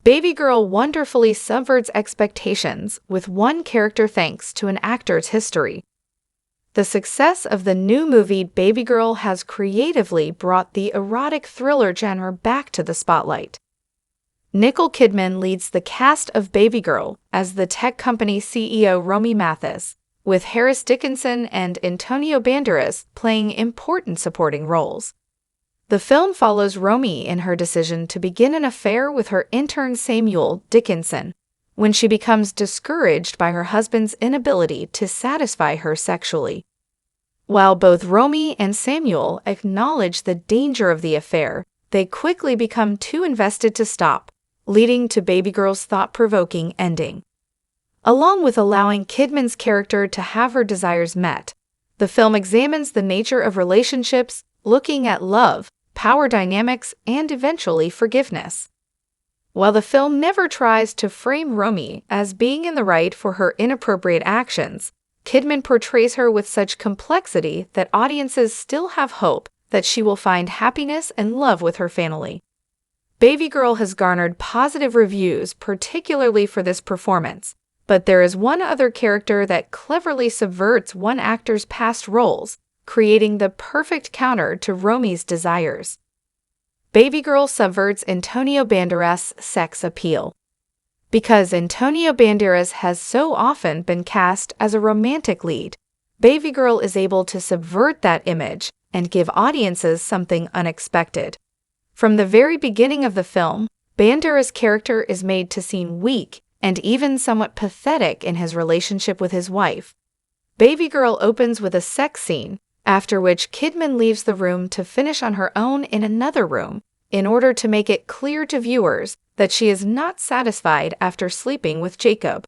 Babygirl wonderfully subverts expectations with one character thanks to an actor's history. The success of the new movie Babygirl has creatively brought the erotic thriller genre back to the spotlight. Nicole Kidman leads the cast of Babygirl as the tech company CEO Romy Mathis, with Harris Dickinson and Antonio Banderas playing important supporting roles. The film follows Romy in her decision to begin an affair with her intern Samuel Dickinson when she becomes discouraged by her husband's inability to satisfy her sexually. While both Romy and Samuel acknowledge the danger of the affair, they quickly become too invested to stop, leading to Babygirl's thought-provoking ending. Along with allowing Kidman's character to have her desires met, the film examines the nature of relationships, looking at love, power dynamics, and eventually forgiveness. While the film never tries to frame Romy as being in the right for her inappropriate actions, Kidman portrays her with such complexity that audiences still have hope that she will find happiness and love with her family. Babygirl has garnered positive reviews, particularly for this performance, but there is one other character that cleverly subverts one actor's past roles, creating the perfect counter to Romy's desires. Babygirl subverts Antonio Banderas' sex appeal. Because Antonio Banderas has so often been cast as a romantic lead, Babygirl is able to subvert that image and give audiences something unexpected. From the very beginning of the film, Banderas' character is made to seem weak and even somewhat pathetic in his relationship with his wife. Babygirl opens with a sex scene, after which Kidman leaves the room to finish on her own in another room, in order to make it clear to viewers that she is not satisfied after sleeping with Jacob.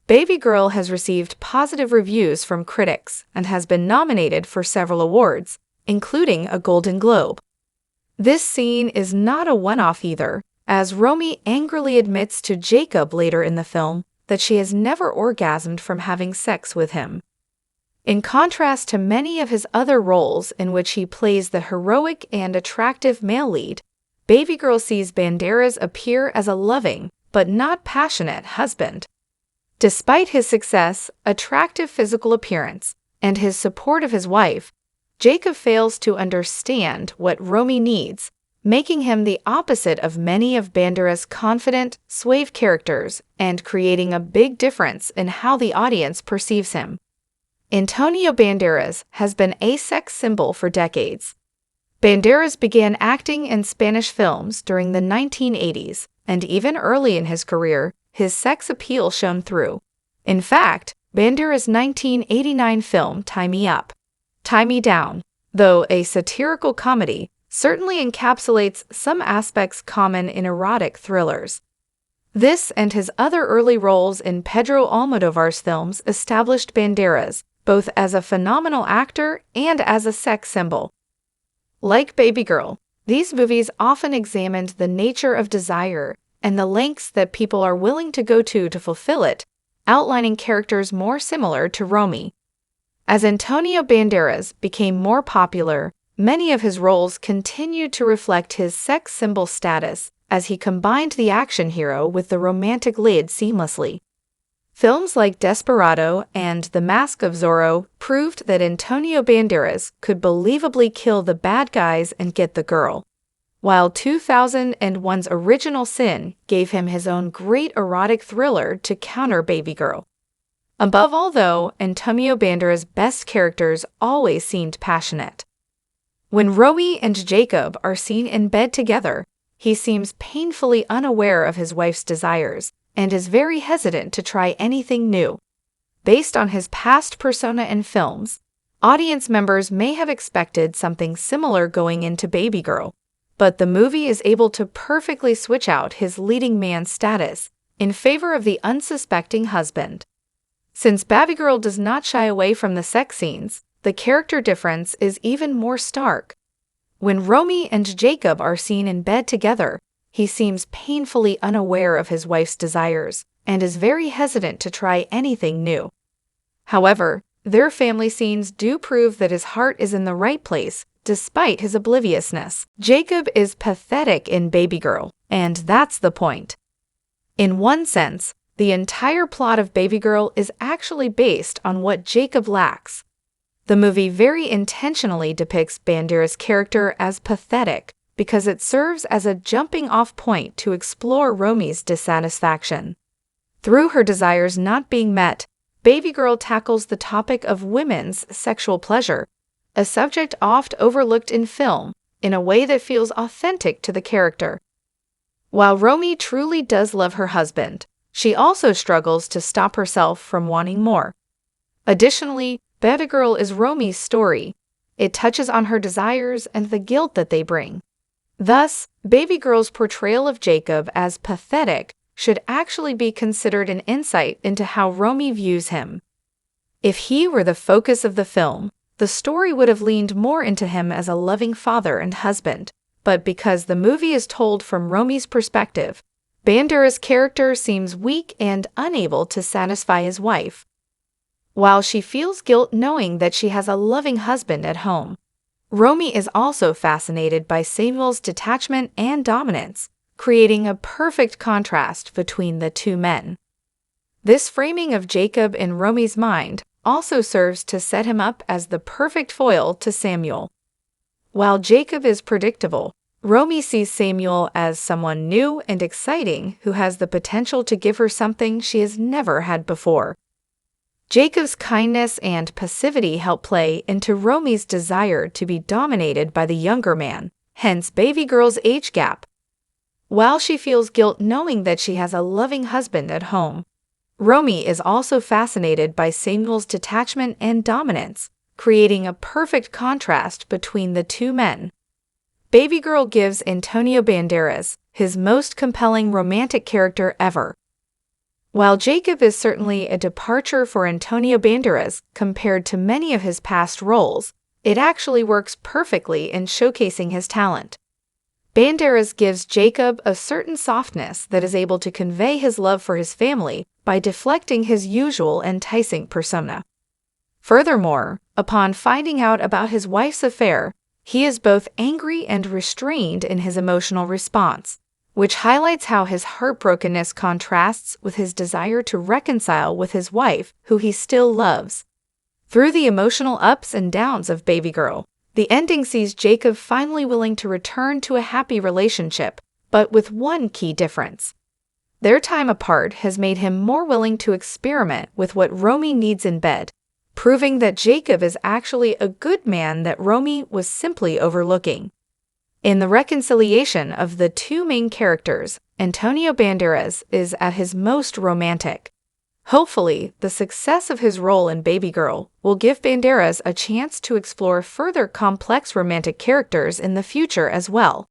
Babygirl has received positive reviews from critics and has been nominated for several awards, including a Golden Globe. This scene is not a one-off either, as Romy angrily admits to Jacob later in the film that she has never orgasmed from having sex with him. In contrast to many of his other roles in which he plays the heroic and attractive male lead, Babygirl sees Banderas appear as a loving, but not passionate, husband. Despite his success, attractive physical appearance, and his support of his wife, Jacob fails to understand what Romy needs, making him the opposite of many of Banderas' confident, suave characters and creating a big difference in how the audience perceives him. Antonio Banderas has been a sex symbol for decades. Banderas began acting in Spanish films during the 1980s, and even early in his career, his sex appeal shone through. In fact, Banderas' 1989 film Tie Me Up, Tie Me Down, though a satirical comedy, certainly encapsulates some aspects common in erotic thrillers. This and his other early roles in Pedro Almodovar's films established Banderas both as a phenomenal actor and as a sex symbol. Like Babygirl, these movies often examined the nature of desire and the lengths that people are willing to go to fulfill it, outlining characters more similar to Romy. As Antonio Banderas became more popular, many of his roles continued to reflect his sex symbol status as he combined the action hero with the romantic lead seamlessly. Films like Desperado and The Mask of Zorro proved that Antonio Banderas could believably kill the bad guys and get the girl, while 2001's Original Sin gave him his own great erotic thriller to counter Babygirl. Above all, though, Antonio Banderas' best characters always seemed passionate. When Romy and Jacob are seen in bed together, he seems painfully unaware of his wife's desires and is very hesitant to try anything new. Based on his past persona in films, audience members may have expected something similar going into Babygirl, but the movie is able to perfectly switch out his leading man status in favor of the unsuspecting husband. Since Babygirl does not shy away from the sex scenes, the character difference is even more stark. When Romy and Jacob are seen in bed together, he seems painfully unaware of his wife's desires and is very hesitant to try anything new. However, their family scenes do prove that his heart is in the right place, despite his obliviousness. Jacob is pathetic in Babygirl, and that's the point. In one sense, the entire plot of Babygirl is actually based on what Jacob lacks. The movie very intentionally depicts Banderas' character as pathetic because it serves as a jumping-off point to explore Romy's dissatisfaction. Through her desires not being met, Babygirl tackles the topic of women's sexual pleasure, a subject oft overlooked in film, in a way that feels authentic to the character. While Romy truly does love her husband, she also struggles to stop herself from wanting more. Additionally, Babygirl is Romy's story. It touches on her desires and the guilt that they bring. Thus, Babygirl's portrayal of Jacob as pathetic should actually be considered an insight into how Romy views him. If he were the focus of the film, the story would have leaned more into him as a loving father and husband, but because the movie is told from Romy's perspective, Banderas' character seems weak and unable to satisfy his wife. While she feels guilt knowing that she has a loving husband at home, Romy is also fascinated by Samuel's detachment and dominance, creating a perfect contrast between the two men. This framing of Jacob in Romy's mind also serves to set him up as the perfect foil to Samuel. While Jacob is predictable, Romy sees Samuel as someone new and exciting who has the potential to give her something she has never had before. Jacob's kindness and passivity help play into Romy's desire to be dominated by the younger man, hence Babygirl's age gap. While she feels guilt knowing that she has a loving husband at home, Romy is also fascinated by Samuel's detachment and dominance, creating a perfect contrast between the two men. Babygirl gives Antonio Banderas his most compelling romantic character ever. While Jacob is certainly a departure for Antonio Banderas compared to many of his past roles, it actually works perfectly in showcasing his talent. Banderas gives Jacob a certain softness that is able to convey his love for his family by deflecting his usual enticing persona. Furthermore, upon finding out about his wife's affair, he is both angry and restrained in his emotional response, which highlights how his heartbrokenness contrasts with his desire to reconcile with his wife, who he still loves. Through the emotional ups and downs of Babygirl, the ending sees Jacob finally willing to return to a happy relationship, but with one key difference. Their time apart has made him more willing to experiment with what Romy needs in bed, proving that Jacob is actually a good man that Romy was simply overlooking. In the reconciliation of the two main characters, Antonio Banderas is at his most romantic. Hopefully, the success of his role in Babygirl will give Banderas a chance to explore further complex romantic characters in the future as well.